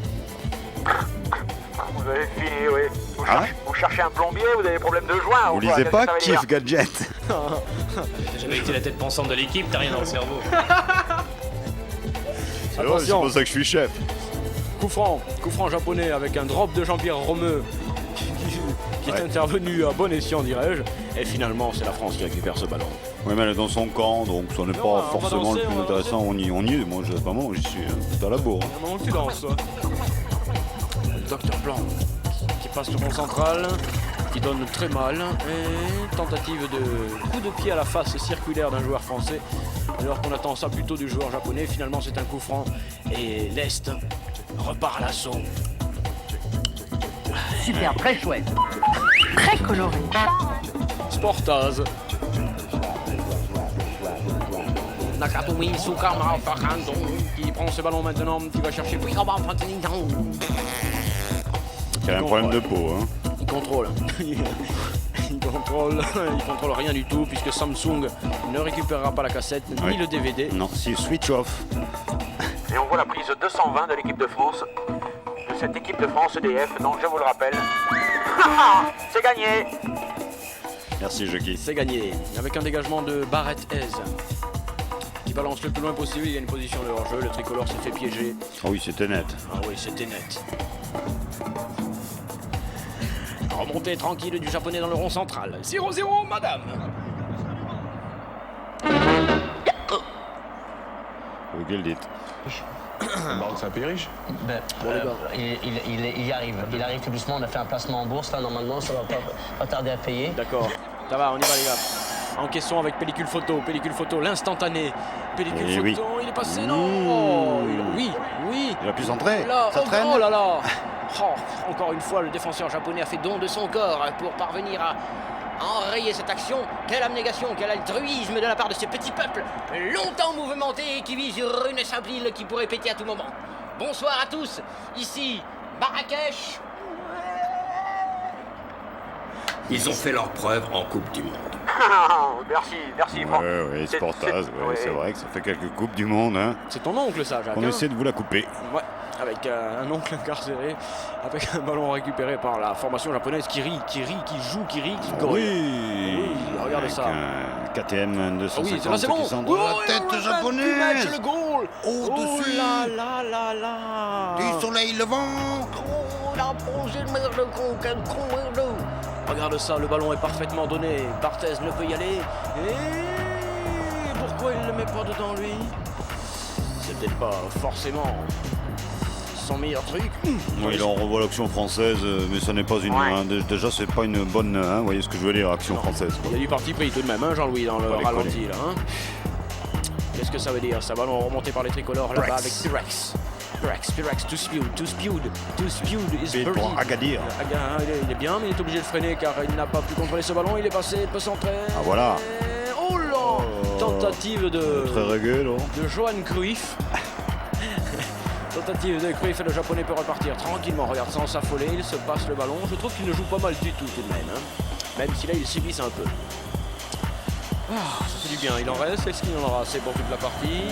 Vous avez fini, oui. Ah Vous cherchez un plombier, vous avez des problèmes de joint Vous ou quoi? lisez Qu'est-ce pas que ça veut Kiff dire? Gadget. T'as jamais été la tête pensante de l'équipe, t'as rien dans le cerveau. C'est Attention. pour ça que je suis chef. Coup franc japonais avec un drop de Jean-Pierre Romeu qui est intervenu à bon escient, dirais-je. Et finalement, c'est la France qui récupère ce ballon. Oui, mais elle est dans son camp, donc ça n'est on pas va forcément danser, le plus on va intéressant. On y est. Moi, j'y suis tout à la bourre. Comment tu danses, toi? Le docteur Plan qui passe le rond central, qui donne très mal. Et tentative de coup de pied à la face circulaire d'un joueur français. Alors qu'on attend ça plutôt du joueur japonais, finalement c'est un coup franc. Et l'Est repart à l'assaut. Super, très chouette. Très coloré. Sportaz. Nakatomi Sukama Fakando qui prend ce ballon maintenant, qui va chercher. Il y a un problème de peau. Hein. Il contrôle. Il contrôle rien du tout puisque Samsung ne récupérera pas la cassette ni le DVD. Non, c'est switch off. Et on voit la prise 220 de l'équipe de France. De cette équipe de France EDF, donc je vous le rappelle. C'est gagné. Merci Jockey. C'est gagné. Avec un dégagement de Barrett Hez. Qui balance le plus loin possible, il y a une position de hors-jeu, le tricolore s'est fait piéger. Ah oui, c'était net. Ah oui, c'était net. Remontée tranquille du japonais dans le rond central. 0-0, madame. Oui, qu'elle dit. Baroque Saint-Péry. Il y arrive. Il arrive tout doucement. On a fait un placement en bourse. Là, normalement, ça va pas tarder à payer. D'accord. Ça va, on y va, les gars. Encaissons avec pellicule photo, l'instantané. Pellicule photo, oui. Il est passé, non oh, oui. Il a pu centrer. Là, Ça traîne. Oh là là. Oh, encore une fois, le défenseur japonais a fait don de son corps pour parvenir à enrayer cette action. Quelle abnégation, quel altruisme de la part de ce petit peuple, longtemps mouvementé et qui vit sur une simple île qui pourrait péter à tout moment. Bonsoir à tous, ici Marrakech. Ils ont fait leur preuve en Coupe du Monde. Merci, Franck. Oui, Sportaz, c'est vrai que ça fait quelques coupes du monde. Hein. C'est ton oncle, ça, Jacques. On essaie de vous la couper. Ouais, avec un oncle incarcéré, avec un ballon récupéré par la formation japonaise qui rit, qui joue, qui colle. Oui, regarde ça. Un KTM 250 oui, c'est bon. qui centre la tête japonaise. Le goal. Au-dessus. Oh là. Du soleil levant. Oh, la plongée de merde, quel con. Regarde ça, le ballon est parfaitement donné. Barthez ne peut y aller. Et pourquoi il ne le met pas dedans, lui? C'est peut-être pas forcément son meilleur truc. Oui, là on revoit l'action française, mais ça n'est pas une. Hein, déjà, c'est pas une bonne. Hein, vous voyez ce que je veux dire, action française. Il y a du parti pris tout de même, hein, Jean-Louis, dans le ralenti. Là, hein. Qu'est-ce que ça veut dire? Ça ballon remonté par les tricolores là-bas avec Pyrex. Pyrex, too spewed is pour Agadir. Il est bien, mais il est obligé de freiner car il n'a pas pu contrôler ce ballon. Il est passé, il peut centrer. Ah voilà. Oh là. Tentative de. Très rugueux, là. De Johan Cruyff. Tentative de Cruyff et le japonais peut repartir tranquillement. Regarde, sans s'affoler, il se passe le ballon. Je trouve qu'il ne joue pas mal du tout de même. Hein. Même si là, il subisse un peu. Ça fait du bien, il en reste. Est-ce qu'il en aura assez pour toute la partie?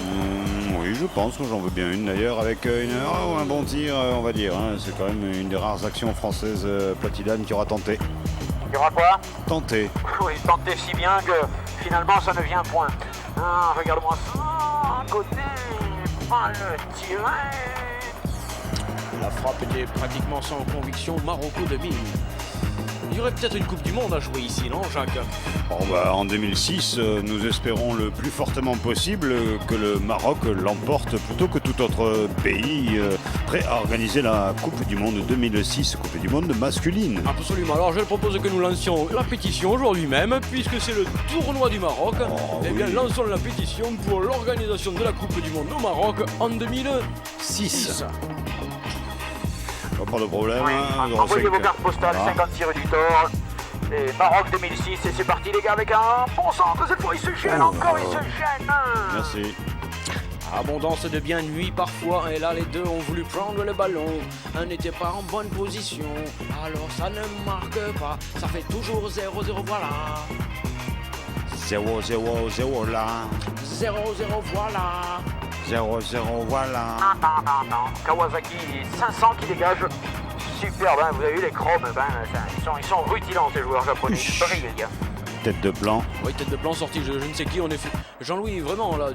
Oui, je pense que j'en veux bien une d'ailleurs, avec un bon tir, on va dire. Hein. C'est quand même une des rares actions françaises Platidane qui aura tenté. Il y aura quoi? Tenté. Oui, tenté si bien que finalement ça ne vient point. Ah, regarde-moi ça, à côté, le tiré. La frappe était pratiquement sans conviction. Marocco 2000. Il y aurait peut-être une Coupe du Monde à jouer ici, non, Jacques? En 2006, nous espérons le plus fortement possible que le Maroc l'emporte plutôt que tout autre pays prêt à organiser la Coupe du Monde 2006, Coupe du Monde masculine. Absolument. Alors je propose que nous lancions la pétition aujourd'hui même, puisque c'est le tournoi du Maroc. Eh bien, lançons la pétition pour l'organisation de la Coupe du Monde au Maroc en 2006. Pas de problème. Oui, envoyez vos cartes postales, 56 rue du Thor. Et Maroc 2006, et c'est parti les gars avec un bon centre. Cette fois il se gêne, encore il se gêne. Merci. Abondance de bien nuit parfois, et là les deux ont voulu prendre le ballon. Un n'était pas en bonne position, alors ça ne marque pas. Ça fait toujours 0-0, voilà. 0-0-0 là. 0-0, voilà. 0-0, voilà. Non. Kawasaki 500 qui dégage. Superbe, hein. Vous avez vu les chromes, ils sont rutilants ces joueurs japonais. Ils brillent, les gars. Tête de plan. Oui, tête de plan sortie, je ne sais qui on est fait. Jean-Louis, vraiment là,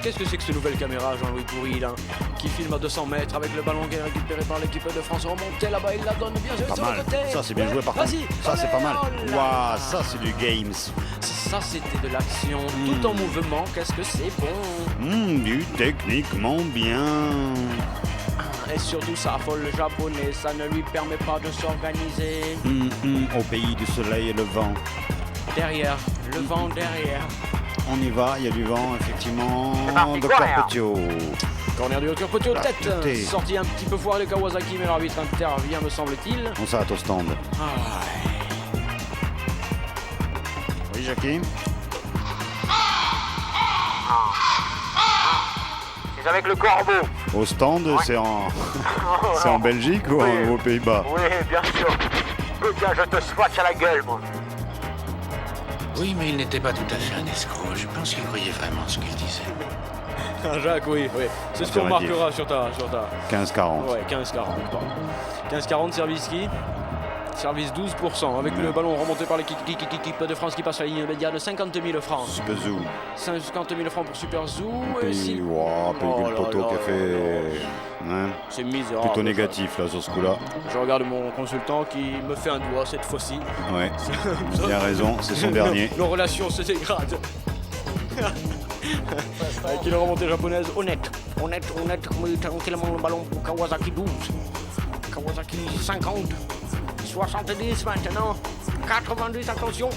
qu'est-ce que c'est que cette nouvelle caméra, Jean-Louis Pourri là, qui filme à 200 mètres avec le ballon qui est récupéré par l'équipe de France remonté là-bas, il la donne bien sûr sur le côté. Ça c'est bien joué par contre. Ça c'est pas mal. Waouh, ça c'est du games. Ça c'était de l'action, tout en mouvement, qu'est-ce que c'est bon. Du techniquement bien. Et surtout ça affole le japonais, ça ne lui permet pas de s'organiser. Au pays du soleil et le vent. Derrière, le vent derrière. on y va, il y a du vent, effectivement. Docteur Petiot. Corner du Docteur Petiot, La tête. tête. Sortie un petit peu foirée de Kawasaki, mais l'arbitre intervient, me semble-t-il. On s'arrête au stand. Oui, Jackie. C'est avec le corbeau. Au stand, c'est en Belgique ou aux Pays-Bas? Oui, bien sûr. Tiens, je te swatch à la gueule, moi. Oui, mais il n'était pas tout à fait un escroc. Je pense qu'il croyait vraiment ce qu'il disait. Jacques, oui. C'est ce qu'on marquera sur ta... 15-40. Ouais, 15-40, pardon. 15-40, service qui Service 12%, avec le ballon remonté par l'équipe de France qui passe à la ligne médiane de 50 000 francs. Super Zoo. 50 000 francs pour Super Zoo. Pays, le poteau qui a fait... Hein, c'est misérable. plutôt négatif là sur ce coup-là. Je regarde mon consultant qui me fait un doigt cette fois-ci. Ouais, il a raison, c'est son dernier. Nos relations se dégradent. Avec une remontée japonaise honnête, mais tranquillement le ballon pour Kawasaki 12. Kawasaki 50. 70 maintenant. 90, attention.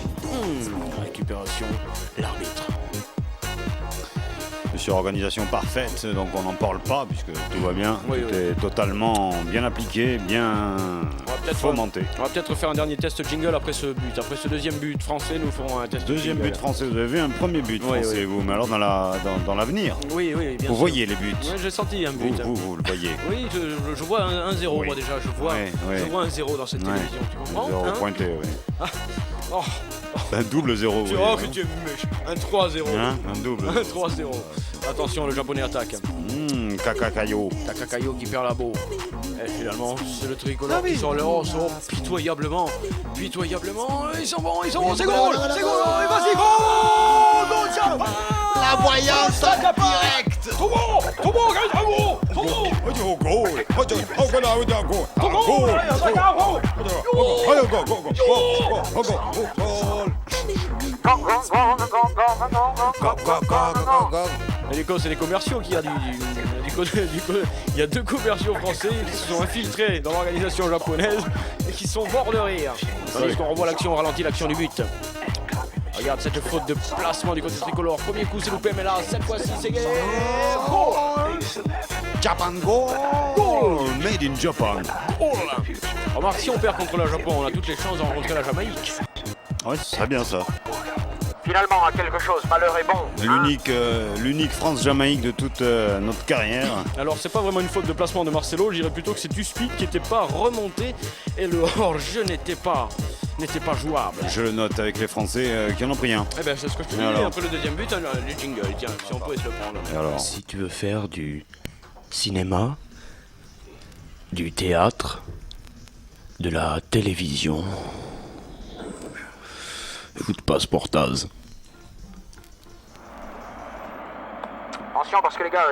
Récupération, l'arbitre. Sur organisation parfaite, donc on n'en parle pas puisque tout va bien. Oui, tout est totalement bien appliqué, bien fomenté. On va peut-être faire un dernier test jingle après ce but. Après ce deuxième but français, nous ferons un test Deuxième jingle. but français, vous avez vu un premier but français, vous, mais alors dans l'avenir. Oui, bien sûr. Vous voyez les buts. Oui, j'ai senti un but. Vous le voyez. Oui, je vois un 1-0, moi déjà. Je vois un 0 dans cette télévision, tu comprends 0 pointé, oui. Un double 0. Oh, que tu es méchant. Un 3-0. Hein, un double. Un 3-0. Attention, le japonais attaque. Kakakayo. Takakayo qui perd la beau. Et finalement, c'est le tricolore qui sort le haut pitoyablement. Ils sont bons, c'est goal, et vas-y, goal. La voyance en direct. Trop bon, L'Écosse, c'est les commerciaux qui a il y a deux commerciaux français qui se sont infiltrés dans l'organisation japonaise et qui sont morts de rire. Tandis qu'on revoit l'action, on ralentit l'action du but. Regarde cette faute de placement du côté tricolore. Premier coup, c'est loupé, mais là, cette fois-ci, c'est gagné. Japan goal. Made in Japan. Remarque, si on perd contre le Japon, on a toutes les chances de rencontrer la Jamaïque. Ouais, ce serait bien ça. Finalement, à quelque chose, malheur est bon. L'unique France-Jamaïque de toute notre carrière. Alors, c'est pas vraiment une faute de placement de Marcelo, je dirais plutôt que c'est Duspic qui n'était pas remonté et le hors-jeu n'était pas jouable. Je le note avec les Français qui en ont pris un. Eh ben, c'est ce que je te dis, après le deuxième but, le jingle, tiens, si on pouvait se le prendre. Et alors ? Si tu veux faire du cinéma, du théâtre, de la télévision, écoute pas Sportaz. Attention parce que les gars,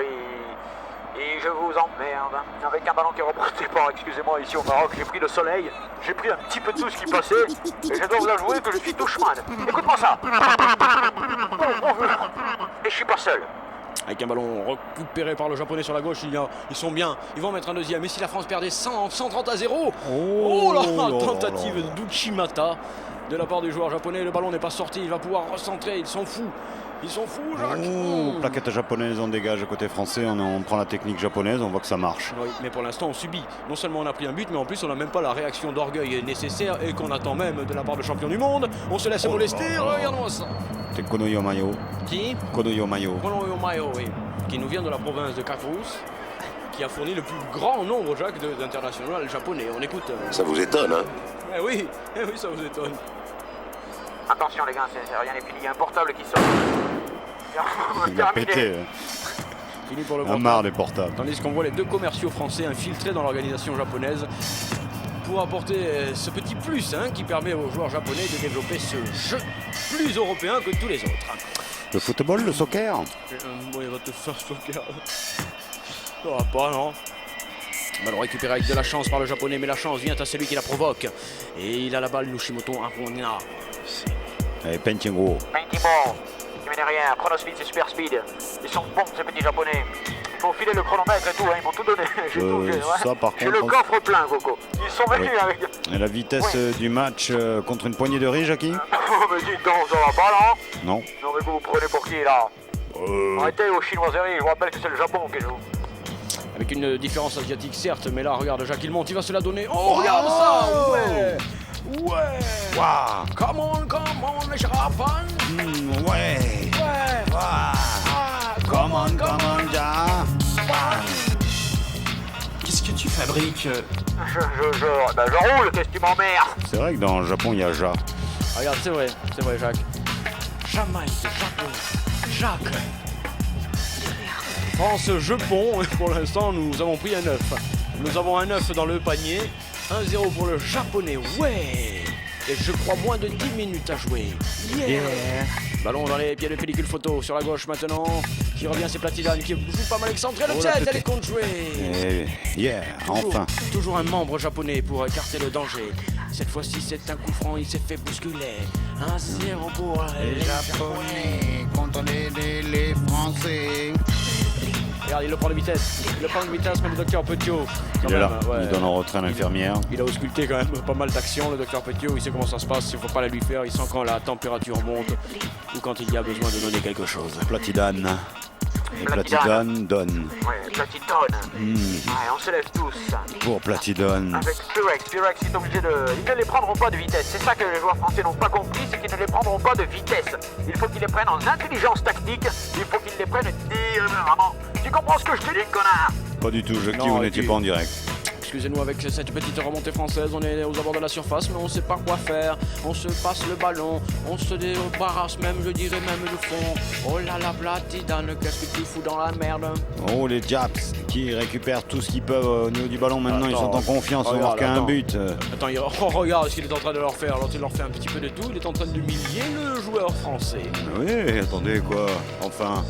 je vous emmerde. Avec un ballon qui est remonté par, excusez-moi, ici au Maroc, j'ai pris le soleil, j'ai pris un petit peu de tout ce qui passait, et je dois vous avouer que je suis touchman. Écoute-moi ça. Et je suis pas seul. Avec un ballon récupéré par le japonais sur la gauche, ils sont bien, ils vont mettre un deuxième. Et si la France perdait 130-0, oh là, tentative d'Uchimata de la part du joueur japonais, le ballon n'est pas sorti, il va pouvoir recentrer, ils sont fous, Jacques. Plaquette japonaise, on dégage côté français, on prend la technique japonaise, on voit que ça marche. Oui, mais pour l'instant on subit. Non seulement on a pris un but, mais en plus on n'a même pas la réaction d'orgueil nécessaire et qu'on attend même de la part de champion du monde. On se laisse molester, regarde-moi ça. C'est Konoyo Mayo. Qui ? Konoyo Mayo, oui. Qui nous vient de la province de Kakrous, qui a fourni le plus grand nombre, Jacques, d'international japonais. On écoute. Ça vous étonne, hein? Eh oui, ça vous étonne. Attention les gars, rien n'est fini, il y a un portable qui sort. Il a pété. Fini pour le On a marre des portables. Tandis qu'on voit les deux commerciaux français infiltrés dans l'organisation japonaise pour apporter ce petit plus qui permet aux joueurs japonais de développer ce jeu plus européen que tous les autres. Le football, le soccer. Bon, il va te faire soccer. Ça va pas, non? Ballon récupéré avec de la chance par le japonais, mais la chance vient à celui qui la provoque. Et il a la balle, Nushimoto Aruna. Allez, Pentingo. Pentingo, il mène rien, Chronospeed c'est super speed. Ils sont bons ces petits japonais. m'ont filé le chronomètre et tout, hein, ils m'ont tout donné. J'ai tout, ça par j'ai le contre. coffre plein, Coco. Ils sont venus avec. Et la vitesse du match contre une poignée de riz, Jackie? Mais dites donc, ça va pas là? Non. Non, mais vous prenez pour qui là? Arrêtez aux chinoiseries, je vous rappelle que c'est le Japon qui joue. Avec une différence asiatique, certes, mais là, regarde, Jacques, il monte, il va se la donner. Oh, regarde ça! Ouais! Ouais! Waouh! Come on, le Japan! Ouais! Ouais! Come on, Japan! Qu'est-ce que tu fabriques? Je roule, qu'est-ce que tu m'emmerdes? C'est vrai que dans le Japon, il y a Ja. Regarde, c'est vrai, Jacques. Jamaïque, Japon, Jacques. France-Japon, pour l'instant, nous avons pris un œuf. Nous avons un œuf dans le panier. 1-0 pour le Japonais, ouais! Et je crois moins de 10 minutes à jouer. Yeah! Ballon dans les pieds de pellicule photo sur la gauche maintenant. Qui revient, c'est Platidane qui joue pas mal excentré. Le tête, elle est contrejouée. Yeah, enfin. Toujours un membre japonais pour écarter le danger. Cette fois-ci, c'est un coup franc, il s'est fait bousculer. 1-0 pour les Japonais contre les Français. Regarde, il le prend de vitesse. Il le prend de vitesse, mais le docteur Petiot. Il est là, il donne en retrait à l'infirmière. Il a ausculté quand même pas mal d'actions, le docteur Petiot. Il sait comment ça se passe, il ne faut pas la lui faire. Il sent quand la température monte ou quand il y a besoin de donner quelque chose. Platidane. Et Platidane donne. Ouais, Platidane. Ouais, on se lève tous. Pour Platidane. Avec Spirex est obligé de... Ils ne les prendront pas de vitesse. C'est ça que les joueurs français n'ont pas compris, c'est qu'ils ne les prendront pas de vitesse. Il faut qu'ils les prennent en intelligence tactique. Il faut qu'ils les prennent vraiment. Tu comprends ce que je te dis, connard? Pas du tout, Jackie, vous n'étiez pas en direct. Excusez-nous avec cette petite remontée française, on est aux abords de la surface, mais on ne sait pas quoi faire. On se passe le ballon, on se débarrasse même, je dirais même du fond. Oh là là, Platidane, qu'est-ce que tu fous dans la merde? Oh, les Japs qui récupèrent tout ce qu'ils peuvent au niveau du ballon maintenant, ils sont en confiance, ils ont marqué un but. Attends, regarde ce qu'il est en train de leur faire, alors il leur fait un petit peu de tout, il est en train d'humilier le joueur français. Oui, attendez quoi, enfin...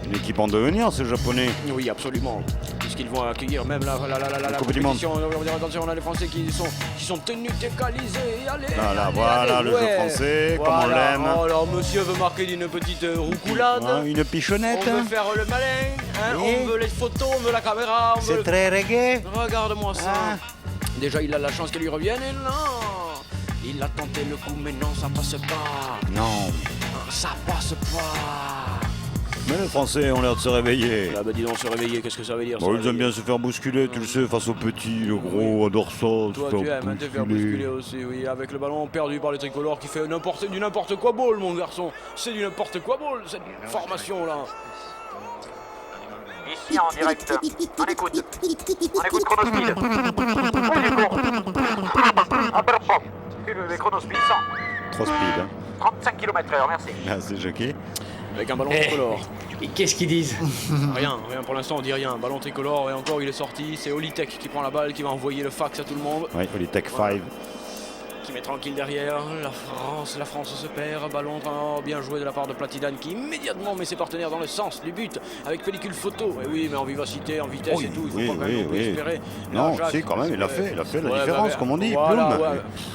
Une équipe en devenir, ces Japonais. Oui, absolument. Puisqu'ils vont accueillir même la compétition. Attention, on a les Français qui sont tenus décalisés. Allez, voilà le jeu français, comme on l'aime. Alors, monsieur veut marquer d'une petite roucoulade. Une pichonnette. On veut faire le malin. On veut les photos, on veut la caméra. C'est très reggae. Regarde-moi ça. Déjà, il a la chance qu'elle lui revienne. Et non, il a tenté le coup, mais non, ça passe pas. Non. Ça passe pas. Mais les Français ont l'air de se réveiller. Ah bah dis donc, se réveiller, qu'est-ce que ça veut dire? Bon, ils aiment bien se faire bousculer, tu le sais, face aux petits, le gros adore ça. Toi tu aimes te faire bousculer aussi, oui, avec le ballon perdu par les tricolores qui fait du n'importe quoi ball, mon garçon. C'est du n'importe quoi ball, cette formation là. Ici en direct, on écoute Chronospeed. Les Chronospeed 100. Trop speed. Hein. 35 km/h, merci. Merci Jackie. Avec un ballon tricolore. Et qu'est-ce qu'ils disent? Rien pour l'instant on dit rien. Ballon tricolore et encore il est sorti. C'est Olitech qui prend la balle, qui va envoyer le fax à tout le monde. Oui, Olitech 5. Qui met tranquille derrière. La France se perd. Ballon bien joué de la part de Platidane qui immédiatement met ses partenaires dans le sens du but avec pellicule photo. Et oui, mais en vivacité, en vitesse et tout. Il faut pas quand même espérer. Non, si quand même, il a fait la différence, comme on dit. Voilà,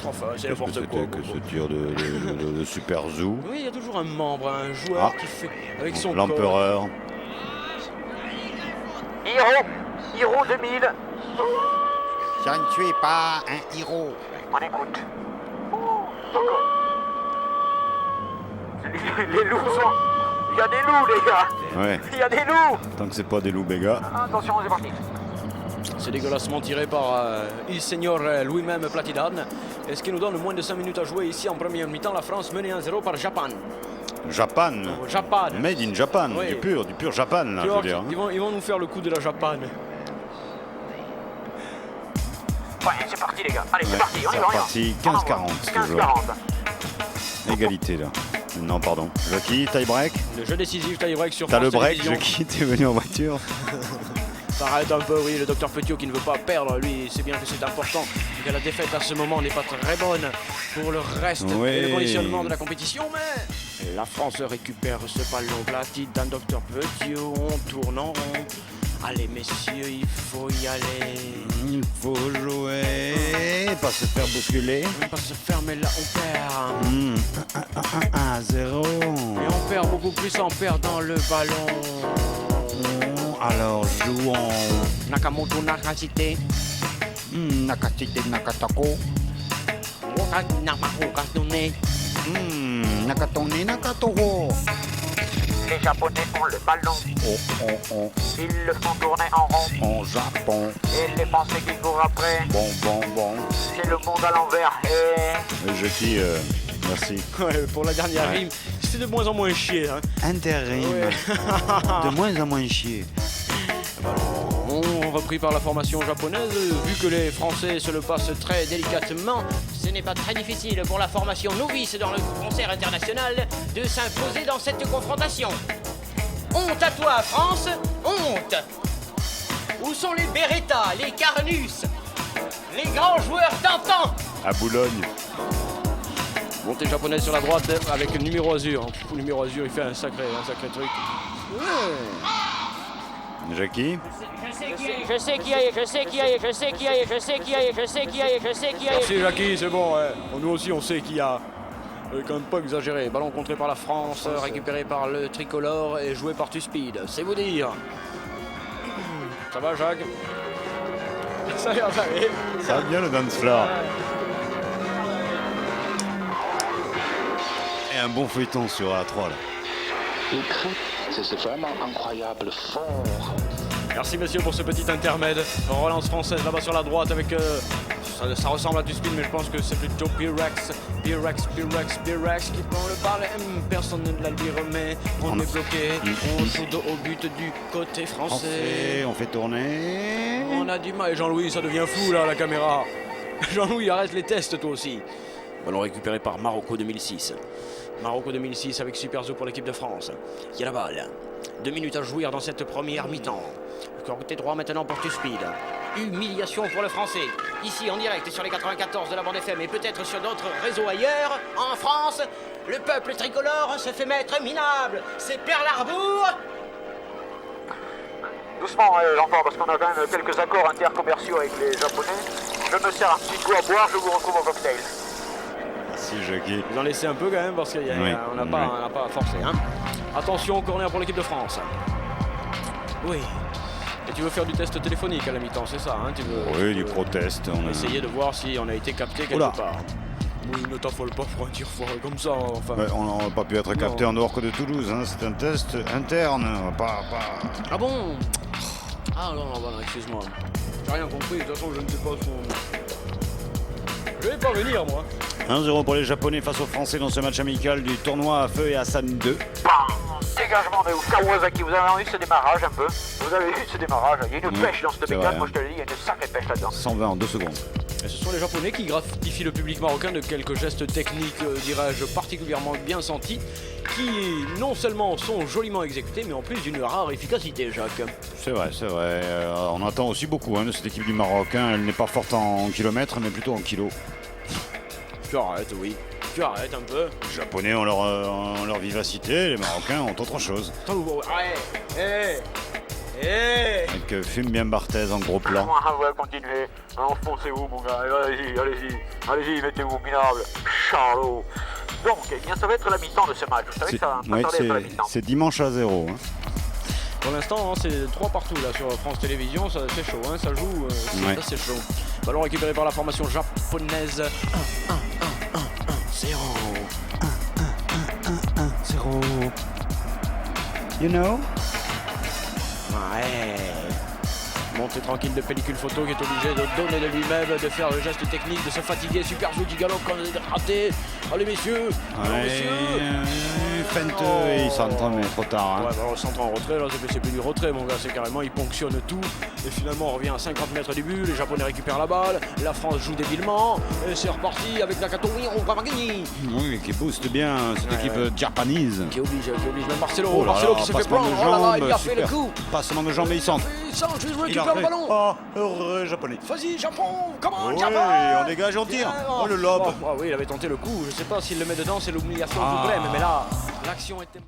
enfin, c'est n'importe quoi. Que ce tir de Super Zoo. Oui, il y a toujours un membre, un joueur qui fait avec son l'empereur. Hiro 2000. Je ne suis pas un héros. On écoute. Les loups sont... Il y a des loups, les gars. Ouais. Il y a des loups. Tant que c'est pas des loups bégas. Attention, c'est parti. C'est dégueulassement tiré par il senior lui-même Platidane. Et ce qui nous donne moins de 5 minutes à jouer ici en première mi-temps. La France menée 1-0 par Japan. Japan. Made in Japan. Oui. Du pur Japan, là, je veux dire. Ils vont nous faire le coup de la Japan. Ouais, c'est parti les gars. Allez, c'est parti, on y va. C'est parti, 15-40. Égalité là. Non, pardon. Jackie, tie-break. Le jeu décisif, tie-break sur France. T'as le break, Télévisions. Jackie, t'es venu en voiture. Ça arrête un peu, oui, le docteur Petiot qui ne veut pas perdre, lui, c'est bien que c'est important, que la défaite à ce moment n'est pas très bonne pour le reste et le conditionnement de la compétition, mais la France récupère ce ballon Platidane, docteur Petiot, on tourne en rond. Allez messieurs, il faut y aller. Il faut jouer, pas se faire bousculer. Pas se faire, mais là on perd. 1-0. Et on perd beaucoup plus en perdant le ballon. Alors, jouons Nakamoto Nakashite. Nakashite Nakatako. Nakatone Nakatoro. Les Japonais ont le ballon. Oh. Ils le font tourner en rond. En Japon. Et les Français qui courent après. Bon. C'est le monde à l'envers. Jeudi, merci. Ouais, pour la dernière rime, c'est de moins en moins chier. Hein. Intérim. Ouais. De moins en moins chier. Bon, repris par la formation japonaise, vu que les Français se le passent très délicatement, ce n'est pas très difficile pour la formation novice dans le concert international de s'imposer dans cette confrontation. Honte à toi, France, honte! Où sont les Beretta, les Carnus, les grands joueurs d'antan? À Boulogne. Montée japonaise sur la droite avec le numéro azur. Le numéro azur, il fait un sacré truc. Jackie. Je sais qui a. Merci Jackie, c'est bon, ouais. Nous aussi on sait qui y a. Quand même pas exagéré. Ballon contré par la France, récupéré par le tricolore et joué par Tuspid. C'est vous dire. Ça va Jacques? Ça va aller. Ça va bien le dance floor. Et un bon feuilleton sur A3 là. C'est vraiment incroyable, fort. Merci messieurs pour ce petit intermède. Relance française là-bas sur la droite avec... ça ressemble à du spin mais je pense que c'est plutôt Pyrex qui prend le bal. Personne ne la lui remet. On est bloqué. On joue au but du côté français. On fait tourner. On a du mal. Et Jean-Louis, ça devient flou là la caméra. Jean-Louis, arrête les tests toi aussi. Ballon récupéré par Marocco 2006. Marocco 2006 avec Superzo pour l'équipe de France. Qui a la balle. 2 minutes à jouir dans cette première mi-temps. Côté droit maintenant pour Tuspid. Humiliation pour le français. Ici en direct sur les 94 de la bande FM et peut-être sur d'autres réseaux ailleurs. En France, le peuple tricolore se fait mettre minable. C'est Pearl Harbor. Doucement, j'entends, parce qu'on a quand même quelques accords intercommerciaux avec les Japonais. Je me sers un petit coup à boire, je vous retrouve au cocktail. Merci Jackie. Vous en laissez un peu quand même parce qu'on n'a pas forcé. Hein. Attention, corner pour l'équipe de France. Oui. Et tu veux faire du test téléphonique à la mi-temps, c'est ça hein, tu veux, Oui, du protest. On va essayer de voir si on a été capté quelque part. Oui, ne t'affole pas pour un tir foiré comme ça. Enfin. Ouais, on n'a pas pu être capté en dehors que de Toulouse. Hein. C'est un test interne. Pas... Ah bon? Ah non, excuse-moi. J'ai rien compris. De toute façon, je ne sais pas son... Je vais pas venir, moi. 1-0 pour les Japonais face aux Français dans ce match amical du tournoi à feu et à San 2. Dégagement de Kawasaki, vous avez vu ce démarrage un peu? Vous avez vu ce démarrage? Il y a une pêche dans cette bécane, moi je te le dis, il y a une sacrée pêche là-dedans. 120 en 2 secondes. Et ce sont les Japonais qui gratifient le public marocain de quelques gestes techniques, dirais-je, particulièrement bien sentis, qui non seulement sont joliment exécutés, mais en plus d'une rare efficacité, Jacques. C'est vrai. On attend aussi beaucoup de cette équipe du Maroc. Elle n'est pas forte en kilomètres, mais plutôt en kilos. Tu arrêtes, oui. Tu arrêtes un peu. Les Japonais ont leur vivacité, les Marocains ont autre chose. Avec fume bien Barthez en gros plan. Ouais, continuez. Enfoncez-vous, mon gars. Allez-y, mettez-vous minable. Charlot. Donc, eh bien, ça va être la mi-temps de ce match. Vous savez que ça va tarder à la mi-temps. C'est dimanche à 0. Hein. Pour l'instant, c'est 3 partout là sur France Télévisions, c'est chaud, hein, ça joue, c'est assez chaud. Ballon récupéré par la formation japonaise. 0. 0. You know? Ouais. Montée tranquille de pellicule photo qui est obligé de donner de lui-même, de faire le geste technique, de se fatiguer. Superzo qui galope quand il est raté. Allez messieurs, Fente, il s'entraîne mais trop tard. Hein. Ouais, alors, centre en retrait, là c'est plus du retrait mon gars, c'est carrément il ponctionne tout. Et finalement on revient à 50 mètres du but, les Japonais récupèrent la balle, la France joue débilement, et c'est reparti avec Nakato, on va gagner. Oui, qui booste bien cette équipe japonaise. Qui oblige même Marcelo, qui se fait prendre, il a fait le coup. Passement de jambes et il centre. Je récupère le ballon. Oh, heureux japonais. Vas-y Japon, comment oui, Japon. On dégage, on tire. Oh le lob. Oui, il avait tenté le coup, je sais pas s'il le met dedans, c'est l'humiliation suprême, mais là, l'action était...